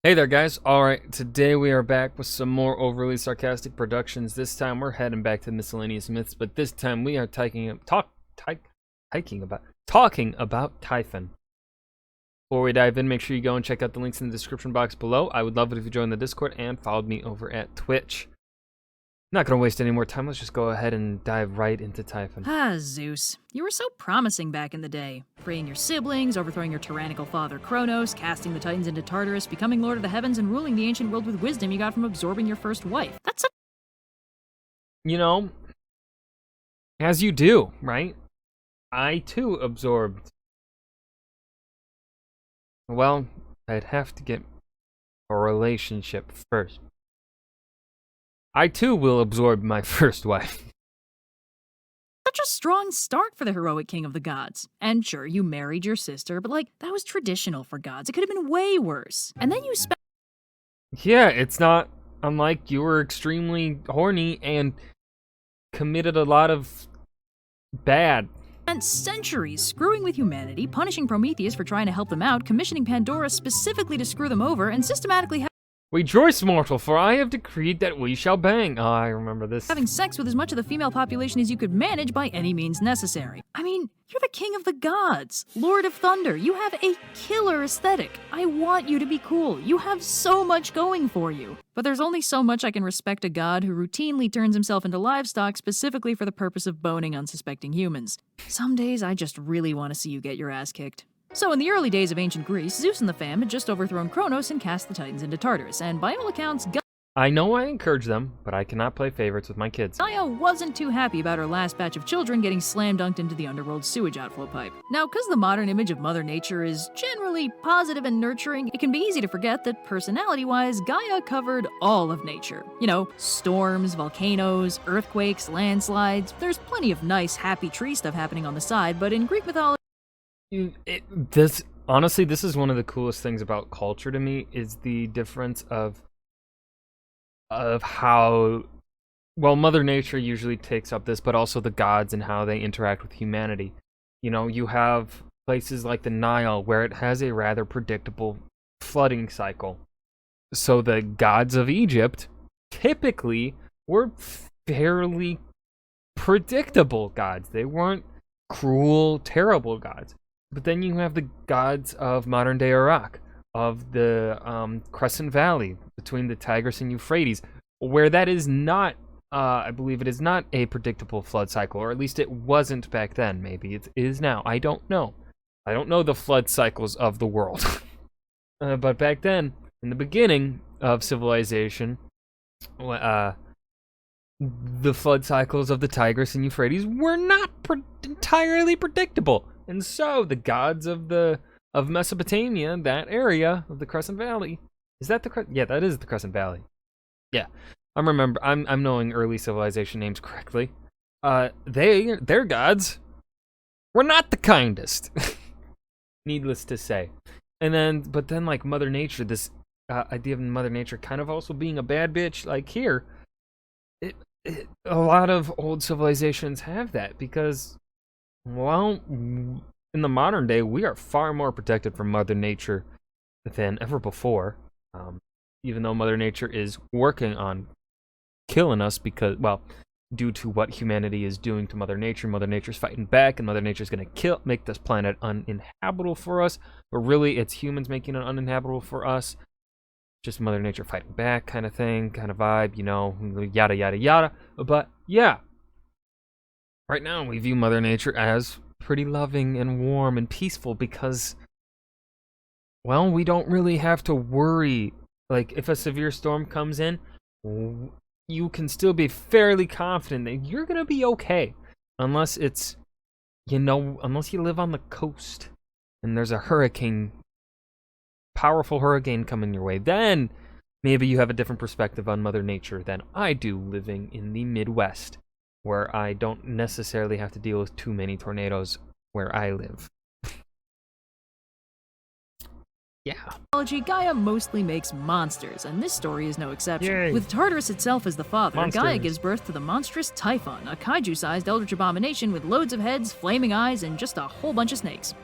Hey there, guys. Alright, today we are back with some more overly sarcastic productions. This time we're heading back to Miscellaneous Myths, but this time we are talking about Typhon. Before we dive in, make sure you go and check out the links in the description box below. I would love it if you joined the Discord and followed me over at Twitch. Not gonna waste any more time, let's just go ahead and dive right into Typhon. Ah, Zeus. You were so promising back in the day. Freeing your siblings, overthrowing your tyrannical father Kronos, casting the Titans into Tartarus, becoming Lord of the Heavens, and ruling the ancient world with wisdom you got from absorbing your first wife. That's a— You know, as you do, right? I too absorbed. Well, I'd have to get a relationship first. I too will absorb my first wife. such a strong start for the heroic king of the gods. And sure, you married your sister, but that was traditional for gods. It could have been way worse. And then you spent Yeah, it's not unlike you were extremely horny and committed a lot of bad. centuries screwing with humanity, punishing Prometheus for trying to help them out, commissioning Pandora specifically to screw them over, and systematically Rejoice, mortal, for I have decreed that we shall bang. Oh, I remember this. having sex with as much of the female population as you could manage by any means necessary. I mean, you're the king of the gods, Lord of Thunder. You have a killer aesthetic. I want you to be cool. You have so much going for you. But there's only so much I can respect a god who routinely turns himself into livestock specifically for the purpose of boning unsuspecting humans. Some days I just really want to see you get your ass kicked. So in the early days of ancient Greece, Zeus and the fam had just overthrown Kronos and cast the Titans into Tartarus, and by all accounts, I know I encourage them, but I cannot play favorites with my kids. Gaia wasn't too happy about her last batch of children getting slam-dunked into the underworld sewage outflow pipe. Now, because the modern image of Mother Nature is generally positive and nurturing, it can be easy to forget that personality-wise, Gaia covered all of nature. You know, storms, volcanoes, earthquakes, landslides. There's plenty of nice, happy tree stuff happening on the side, but in Greek mythology, Honestly, this is one of the coolest things about culture to me, is the difference of how, well, Mother Nature usually takes up this, but also the gods and how they interact with humanity. You know, you have places like the Nile where it has a rather predictable flooding cycle. So the gods of Egypt typically were fairly predictable gods. They weren't cruel, terrible gods. But then you have the gods of modern-day Iraq, of the Crescent Valley, between the Tigris and Euphrates, where that is not, I believe it is not a predictable flood cycle, or at least it wasn't back then. Maybe it is now. I don't know. I don't know the flood cycles of the world. But back then, in the beginning of civilization, the flood cycles of the Tigris and Euphrates were not entirely predictable. And so the gods of Mesopotamia, that area of the Crescent Valley, is that yeah, that is the Crescent Valley. Yeah, I'm knowing early civilization names correctly. Their gods were not the kindest, needless to say. But then like Mother Nature, this idea of Mother Nature kind of also being a bad bitch, like here, a lot of old civilizations have that because, well, in the modern day, we are far more protected from Mother Nature than ever before. Even though Mother Nature is working on killing us because, well, due to what humanity is doing to Mother Nature's fighting back, and Mother Nature's going to make this planet uninhabitable for us. But really, it's humans making it uninhabitable for us. Just Mother Nature fighting back kind of thing, kind of vibe, you know, yada, yada, yada. But yeah, right now we view Mother Nature as pretty loving and warm and peaceful because, well, we don't really have to worry. Like, if a severe storm comes in, you can still be fairly confident that you're going to be okay. Unless it's, unless you live on the coast and there's a powerful hurricane coming your way, then maybe you have a different perspective on Mother Nature than I do living in the Midwest, where I don't necessarily have to deal with too many tornadoes where I live. Yeah. Gaia mostly makes monsters, and this story is no exception. Yay. With Tartarus itself as the father, Monsters. Gaia gives birth to the monstrous Typhon, a kaiju-sized eldritch abomination with loads of heads, flaming eyes, and just a whole bunch of snakes.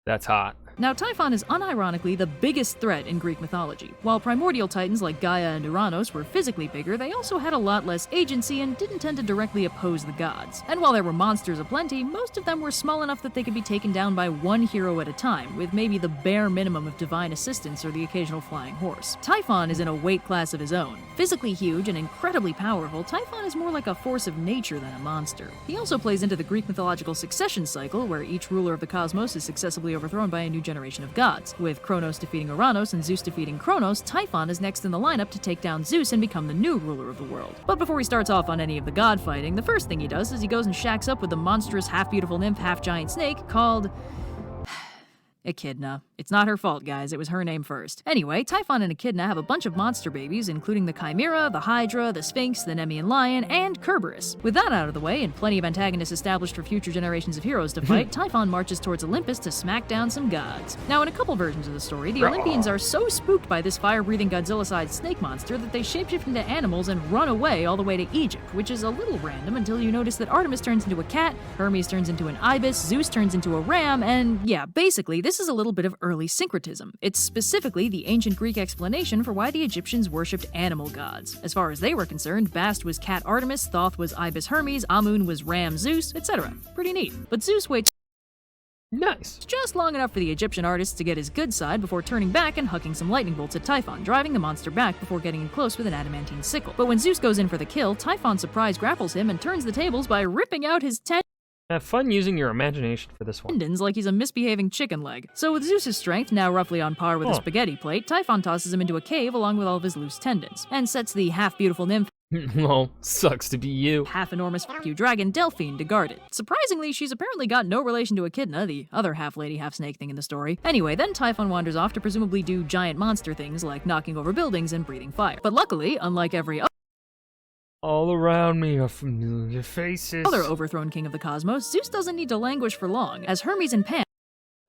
That's hot. Now, Typhon is unironically the biggest threat in Greek mythology. While primordial titans like Gaia and Uranos were physically bigger, they also had a lot less agency and didn't tend to directly oppose the gods. And while there were monsters aplenty, most of them were small enough that they could be taken down by one hero at a time, with maybe the bare minimum of divine assistance or the occasional flying horse. Typhon is in a weight class of his own. Physically huge and incredibly powerful, Typhon is more like a force of nature than a monster. He also plays into the Greek mythological succession cycle, where each ruler of the cosmos is successively overthrown by a new generation of gods. With Kronos defeating Uranos and Zeus defeating Kronos, Typhon is next in the lineup to take down Zeus and become the new ruler of the world. But before he starts off on any of the god fighting, the first thing he does is he goes and shacks up with the monstrous half-beautiful nymph, half-giant snake called Echidna. It's not her fault, guys. It was her name first. Anyway, Typhon and Echidna have a bunch of monster babies, including the Chimera, the Hydra, the Sphinx, the Nemean Lion, and Kerberos. With that out of the way, and plenty of antagonists established for future generations of heroes to fight, Typhon marches towards Olympus to smack down some gods. Now, in a couple versions of the story, the Olympians are so spooked by this fire-breathing Godzilla-sized snake monster that they shapeshift into animals and run away all the way to Egypt, which is a little random until you notice that Artemis turns into a cat, Hermes turns into an ibis, Zeus turns into a ram, and yeah, basically, this is a little bit of early syncretism. It's specifically the ancient Greek explanation for why the Egyptians worshipped animal gods. As far as they were concerned, Bast was cat Artemis, Thoth was ibis Hermes, Amun was ram Zeus, etc. Pretty neat. But Zeus waits Nice. just long enough for the Egyptian artist to get his good side before turning back and hucking some lightning bolts at Typhon, driving the monster back before getting in close with an adamantine sickle. But when Zeus goes in for the kill, Typhon surprise grapples him and turns the tables by ripping out his Have fun using your imagination for this one. tendons like he's a misbehaving chicken leg. So with Zeus's strength now roughly on par with a spaghetti plate, Typhon tosses him into a cave along with all of his loose tendons, and sets the half-beautiful nymph, Lol, sucks to be you. half-enormous f*** dragon Delphine to guard it. Surprisingly, she's apparently got no relation to Echidna, the other half-lady, half-snake thing in the story. Anyway, then Typhon wanders off to presumably do giant monster things like knocking over buildings and breathing fire. But luckily, unlike every All around me are familiar faces. other overthrown king of the cosmos, Zeus doesn't need to languish for long, as Hermes and Pan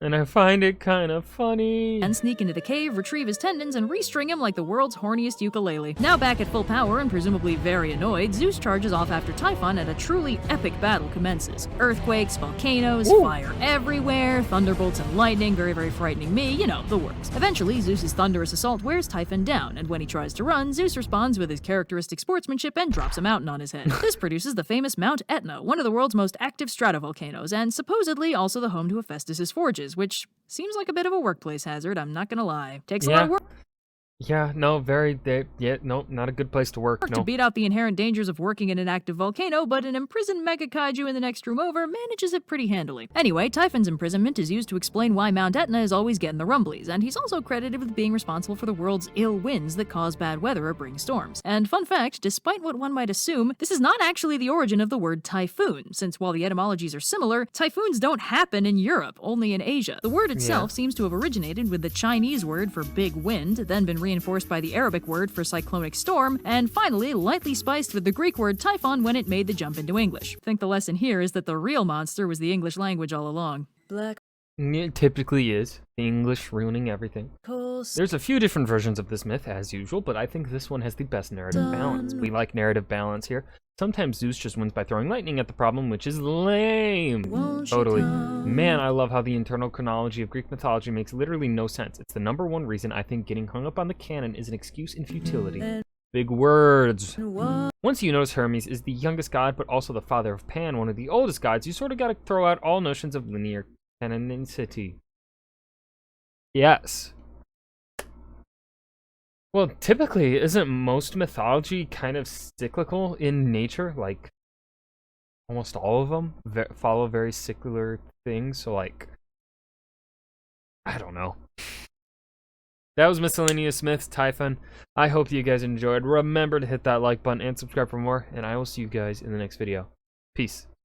And I find it kind of funny. and sneak into the cave, retrieve his tendons, and restring him like the world's horniest ukulele. Now back at full power and presumably very annoyed, Zeus charges off after Typhon and a truly epic battle commences. Earthquakes, volcanoes, fire everywhere, thunderbolts and lightning, very, very frightening me, you know, the works. Eventually, Zeus's thunderous assault wears Typhon down, and when he tries to run, Zeus responds with his characteristic sportsmanship and drops a mountain on his head. This produces the famous Mount Etna, one of the world's most active stratovolcanoes, and supposedly also the home to Hephaestus' forges, which seems like a bit of a workplace hazard, I'm not gonna lie. Takes a lot of work Yeah, no, not a good place to work, to beat out the inherent dangers of working in an active volcano, but an imprisoned mega kaiju in the next room over manages it pretty handily. Anyway, Typhon's imprisonment is used to explain why Mount Etna is always getting the rumblies, and he's also credited with being responsible for the world's ill winds that cause bad weather or bring storms. And fun fact, despite what one might assume, this is not actually the origin of the word typhoon, since while the etymologies are similar, typhoons don't happen in Europe, only in Asia. The word itself seems to have originated with the Chinese word for big wind, then been reinforced by the Arabic word for cyclonic storm, and finally lightly spiced with the Greek word typhon when it made the jump into English. I think the lesson here is that the real monster was the English language all along. Black It typically is. The English ruining everything. holes. There's a few different versions of this myth, as usual, but I think this one has the best narrative balance. We like narrative balance here. Sometimes Zeus just wins by throwing lightning at the problem, which is lame. Totally. Man, I love how the internal chronology of Greek mythology makes literally no sense. It's the #1 reason I think getting hung up on the canon is an excuse in futility. Big words. Once you notice Hermes is the youngest god, but also the father of Pan, one of the oldest gods, you sort of gotta throw out all notions of linear canonicity. Yes. Well, typically, isn't most mythology kind of cyclical in nature? Like, almost all of them follow very cyclical things, so like, I don't know. That was Miscellaneous Myths, Typhon. I hope you guys enjoyed. Remember to hit that like button and subscribe for more, and I will see you guys in the next video. Peace.